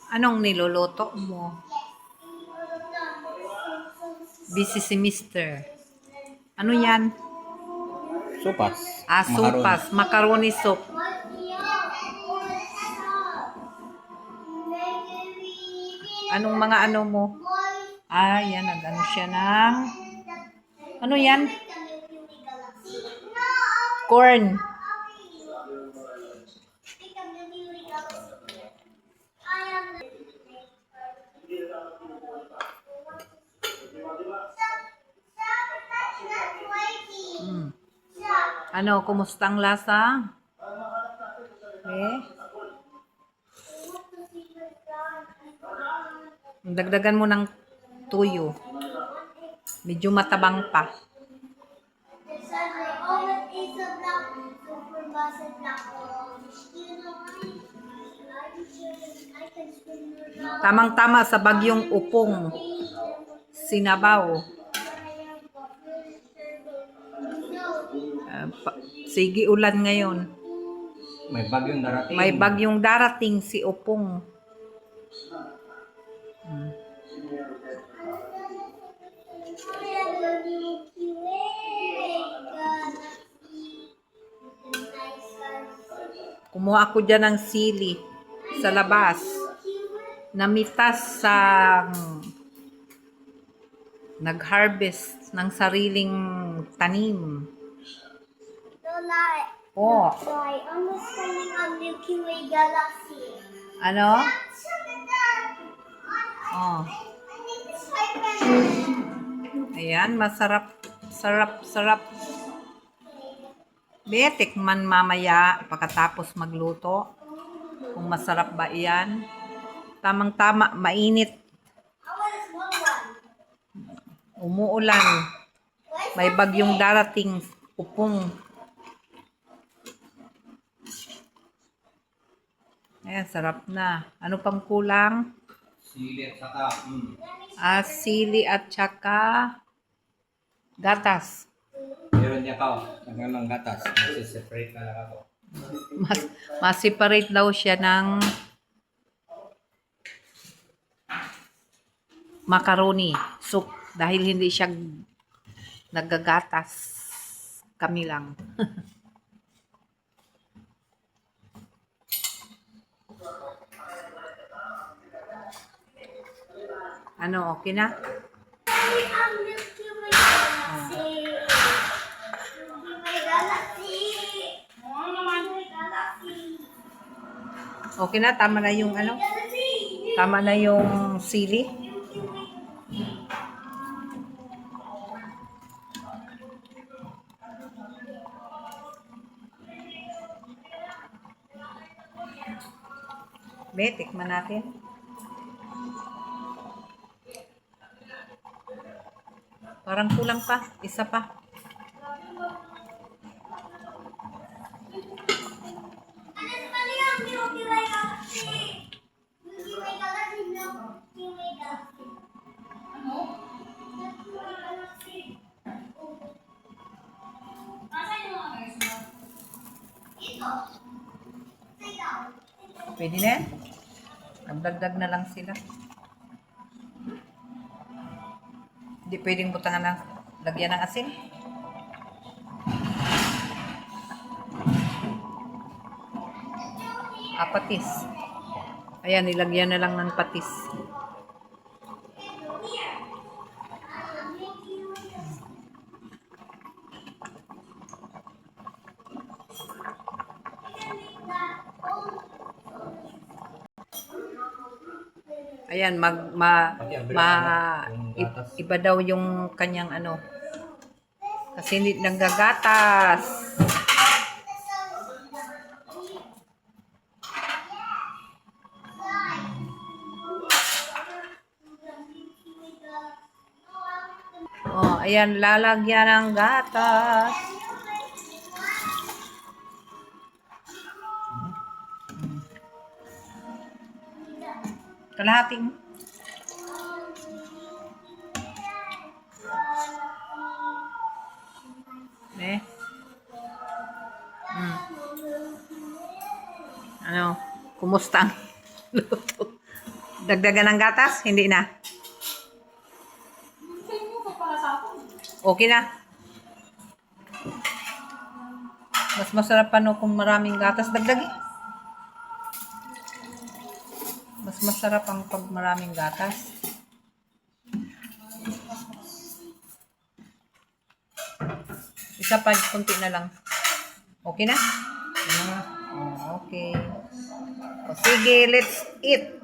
Anong niluluto mo? Busy si Mister. Ano yan? Sopas. Sopas. Macaroni soup. Anong mga ano mo? Yan. Nag-ano siya ng... Ano yan? Corn. Ano, kumusta ang lasa? Dagdagan mo ng tuyo. Medyo matabang pa. Tamang-tama sa bagyong upong. Sinabaw. Sige ulan ngayon. May bagyong darating. May bagyong darating si Upong. Kumuha ako dyan ng sili sa labas. Namitas sa nag-harvest ng sariling tanim. Oh. Almost coming on Milky Way galaxy. Ano? Oh. Ayan, masarap. Sarap. Tikman mamaya pagkatapos magluto. Kung masarap ba iyan. Tamang-tama, mainit. Umuulan. May bagyong darating. Upong. Ayan, sarap na. Ano pang kulang? Sili at saka. Sili at saka gatas. Meron niya ka. Hanggang ng gatas. Separate na lang ako. Mas-separate daw siya ng macaroni soup dahil hindi siya nagagatas. Kami lang. Ano, okay na? Milky Way galaxy. Milky Way galaxy. Okay na? Tama na yung ano? Tama na yung sili? Tikman natin. Parang kulang pa. Isa pa. Milky Way galaxy. Milky Way galaxy. Milky Way galaxy. Ano? Milky Way galaxy. Nasaan yung mga guys mo? Ito. Pwede na yan? Nagdagdag na lang sila. Hindi pwedeng butangan ng lagyan ng asin. Patis. Ayan, nilagyan na lang ng patis. Ayan, iba daw yung kanyang ano. Kasi hindi nanggagatas. Ayan, lalagyan ng gatas. Kalahating. Ano? Kumusta ang luto? Dagdagan ng gatas? Hindi na. Okay na. Mas masarap pa no kung maraming gatas. Dagdagi. Mas masarap ang pag maraming gatas. Isa pa, kunti na lang. Okay na? Oh, okay. O sige, let's eat.